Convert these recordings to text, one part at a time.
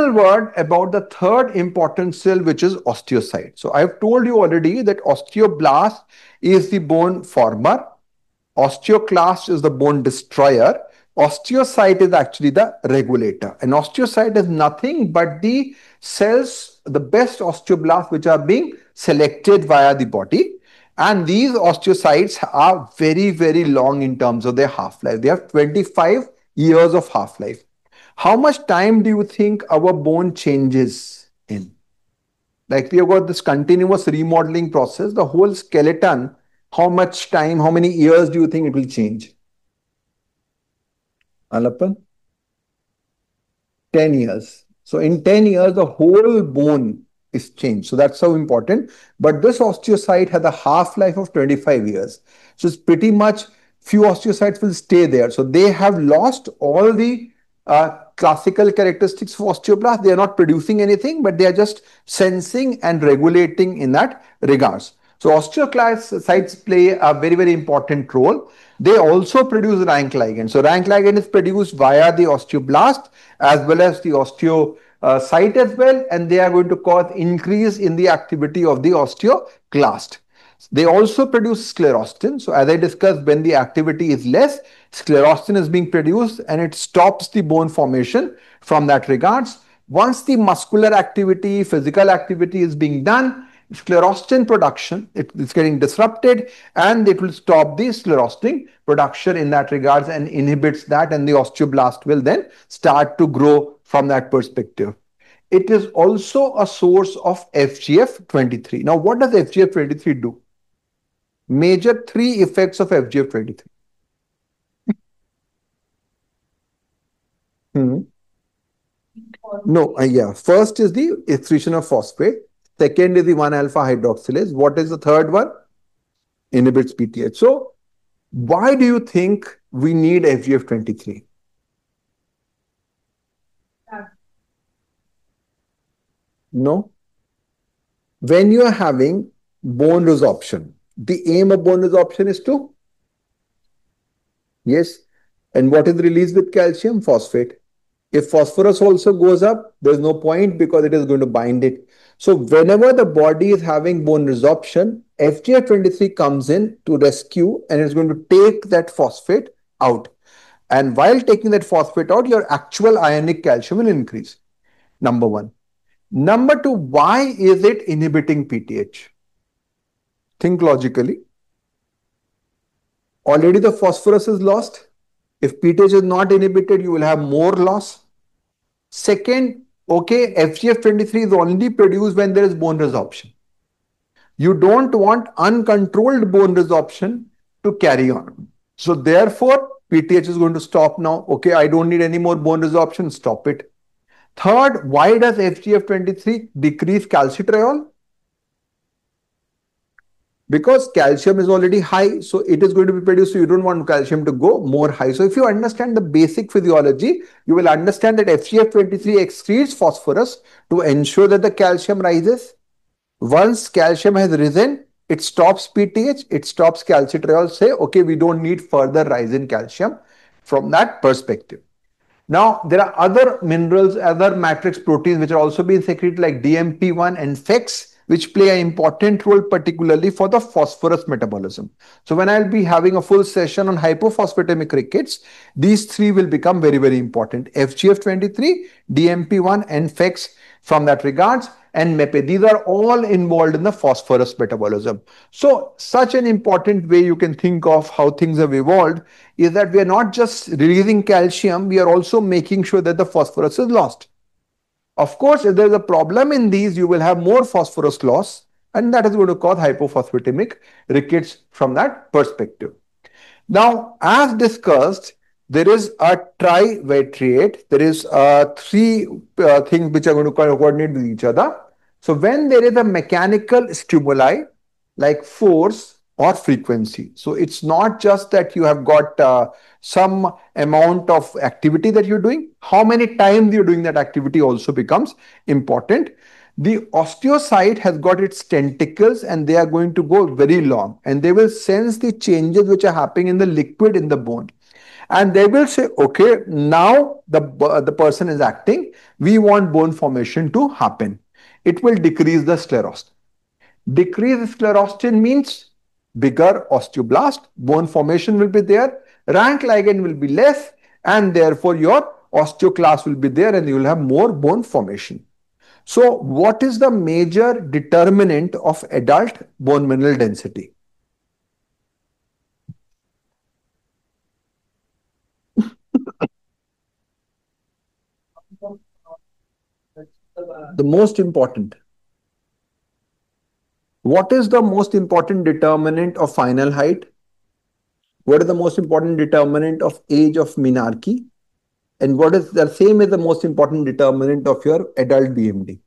little word about the third important cell, which is osteocyte. So I've told you already that osteoblast is the bone former, osteoclast is the bone destroyer, osteocyte is actually the regulator. And osteocyte is nothing but the cells, the best osteoblasts which are being selected via the body. And these osteocytes are very, very long in terms of their half-life. They have 25 years of half-life. How much time do you think our bone changes in? Like we have got this continuous remodeling process, the whole skeleton, how much time, how many years do you think it will change? Alappan? 10 years. So in 10 years, the whole bone is changed. So that's how important. But this osteocyte has a half-life of 25 years. So it's pretty much few osteocytes will stay there. So they have lost all the classical characteristics of osteoblast. They are not producing anything, but they are just sensing and regulating in that regards. So osteoclasts play a very, very important role. They also produce rank ligand. So rank ligand is produced via the osteoblast as well as the osteocyte as well, and they are going to cause increase in the activity of the osteoclast. They also produce sclerostin. So as I discussed, when the activity is less, sclerostin is being produced and it stops the bone formation from that regards. Once the muscular activity, physical activity is being done, sclerostin production, it's getting disrupted and it will stop the sclerostin production in that regards and inhibits that, and the osteoblast will then start to grow from that perspective. It is also a source of FGF23. Now, what does FGF23 do? Major three effects of FGF23. No, first is the excretion of phosphate. Second is the 1-alpha hydroxylase. What is the third one? Inhibits PTH. So, why do you think we need FGF23? No. When you are having bone resorption, the aim of bone resorption is to? Yes. And what is released with calcium? Phosphate. If phosphorus also goes up, there's no point because it is going to bind it. So whenever the body is having bone resorption, FGF23 comes in to rescue and it's going to take that phosphate out. And while taking that phosphate out, your actual ionic calcium will increase. Number one. Number two, why is it inhibiting PTH? Think logically. Already the phosphorus is lost. If PTH is not inhibited, you will have more loss. Second, okay, FGF23 is only produced when there is bone resorption. You don't want uncontrolled bone resorption to carry on. So therefore, PTH is going to stop now. Okay, I don't need any more bone resorption, stop it. Third, why does FGF23 decrease calcitriol? Because calcium is already high, so it is going to be produced, so you don't want calcium to go more high. So if you understand the basic physiology, you will understand that FGF23 excretes phosphorus to ensure that the calcium rises. Once calcium has risen, it stops PTH, it stops calcitriol, say, okay, we don't need further rise in calcium from that perspective. Now, there are other minerals, other matrix proteins which are also being secreted like DMP1 and FEX, which play an important role particularly for the phosphorus metabolism. So when I'll be having a full session on hypophosphatemic rickets, these three will become very, very important. FGF23, DMP1 and FEX from that regards, and MEPE. These are all involved in the phosphorus metabolism. So such an important way you can think of how things have evolved is that we are not just releasing calcium, we are also making sure that the phosphorus is lost. Of course, if there is a problem in these, you will have more phosphorus loss, and that is going to cause hypophosphatemic rickets from that perspective. Now, as discussed, there is a trivetriate. There is three things which are going to coordinate with each other. So when there is a mechanical stimuli like force or frequency, so it's not just that you have got some amount of activity that you're doing, how many times you're doing that activity also becomes important. The osteocyte has got its tentacles and they are going to go very long and they will sense the changes which are happening in the liquid in the bone. And they will say, okay, now the person is acting. We want bone formation to happen. It will decrease the sclerostin. Decrease sclerostin means bigger osteoblast, bone formation will be there, rank ligand will be less, and therefore your osteoclast will be there and you will have more bone formation. So, what is the major determinant of adult bone mineral density? The most important. What is the most important determinant of final height? What is the most important determinant of age of menarche? And what is the same as the most important determinant of your adult BMD?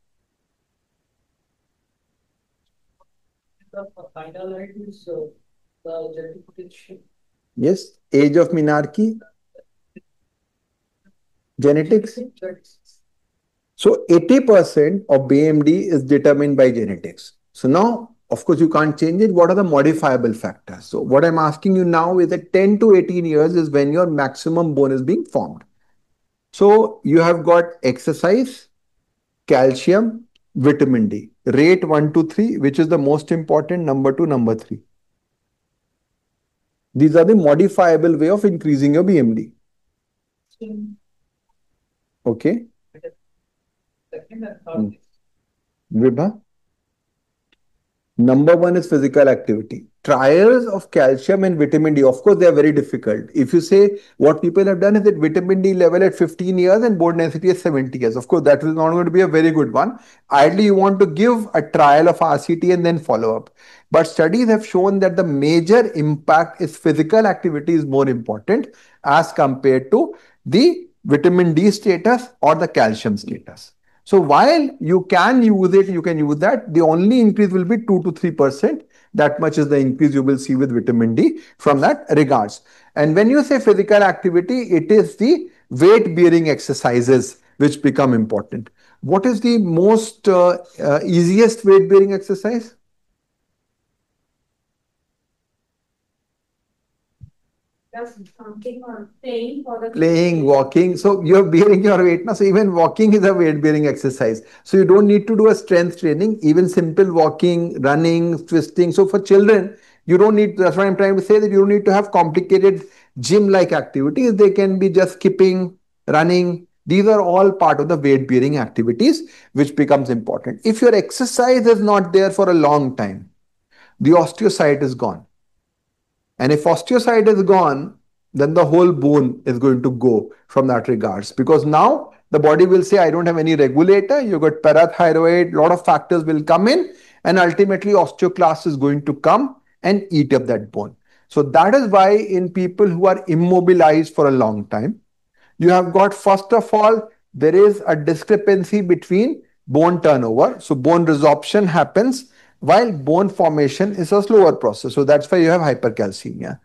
The final height is the genetic potential. Yes, age of menarche, genetics. So 80% of BMD is determined by genetics. So now, of course, you can't change it. What are the modifiable factors? So what I'm asking you now is that 10 to 18 years is when your maximum bone is being formed. So you have got exercise, calcium, vitamin D. Rate 1 to 3, which is the most important, number 2, number 3. These are the modifiable way of increasing your BMD. Okay. Vibha? Number 1 is physical activity. Trials of calcium and vitamin D, of course, they are very difficult. If you say what people have done is that vitamin D level at 15 years and bone density at 70 years. Of course, that is not going to be a very good one. Ideally, you want to give a trial of RCT and then follow up. But studies have shown that the major impact is physical activity is more important as compared to the vitamin D status or the calcium status. So while you can use it, you can use that. The only increase will be 2 to 3%. That much is the increase you will see with vitamin D from that regards. And when you say physical activity, it is the weight bearing exercises which become important. What is the most easiest weight bearing exercise? Something or playing, walking. So you're bearing your weight now. So even walking is a weight bearing exercise. So you don't need to do a strength training. Even simple walking, running, twisting. So for children, you don't need. That's what I'm trying to say, that you don't need to have complicated gym like activities. They can be just skipping, running. These are all part of the weight bearing activities, which becomes important. If your exercise is not there for a long time, the osteocyte is gone. And if osteocyte is gone, then the whole bone is going to go from that regards. Because now the body will say, I don't have any regulator. You've got parathyroid, a lot of factors will come in. And ultimately, osteoclast is going to come and eat up that bone. So that is why in people who are immobilized for a long time, you have got, first of all, there is a discrepancy between bone turnover. So bone resorption happens while bone formation is a slower process. So that's why you have hypercalcemia.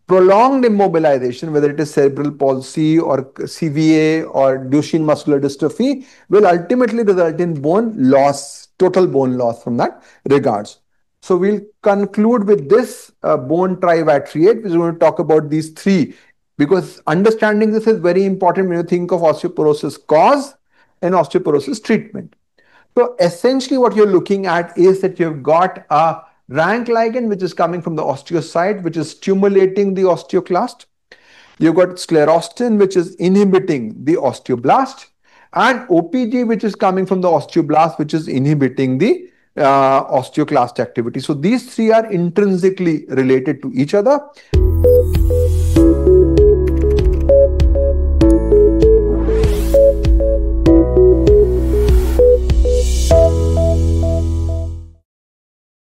Prolonged immobilization, whether it is cerebral palsy or CVA or Duchenne muscular dystrophy, will ultimately result in bone loss, total bone loss from that regards. So we'll conclude with this bone trivatriate, which is going to talk about these three, because understanding this is very important when you think of osteoporosis cause and osteoporosis treatment. So essentially what you're looking at is that you've got a rank ligand which is coming from the osteocyte, which is stimulating the osteoclast. You've got sclerostin which is inhibiting the osteoblast, and OPG which is coming from the osteoblast, which is inhibiting the osteoclast activity. So these three are intrinsically related to each other.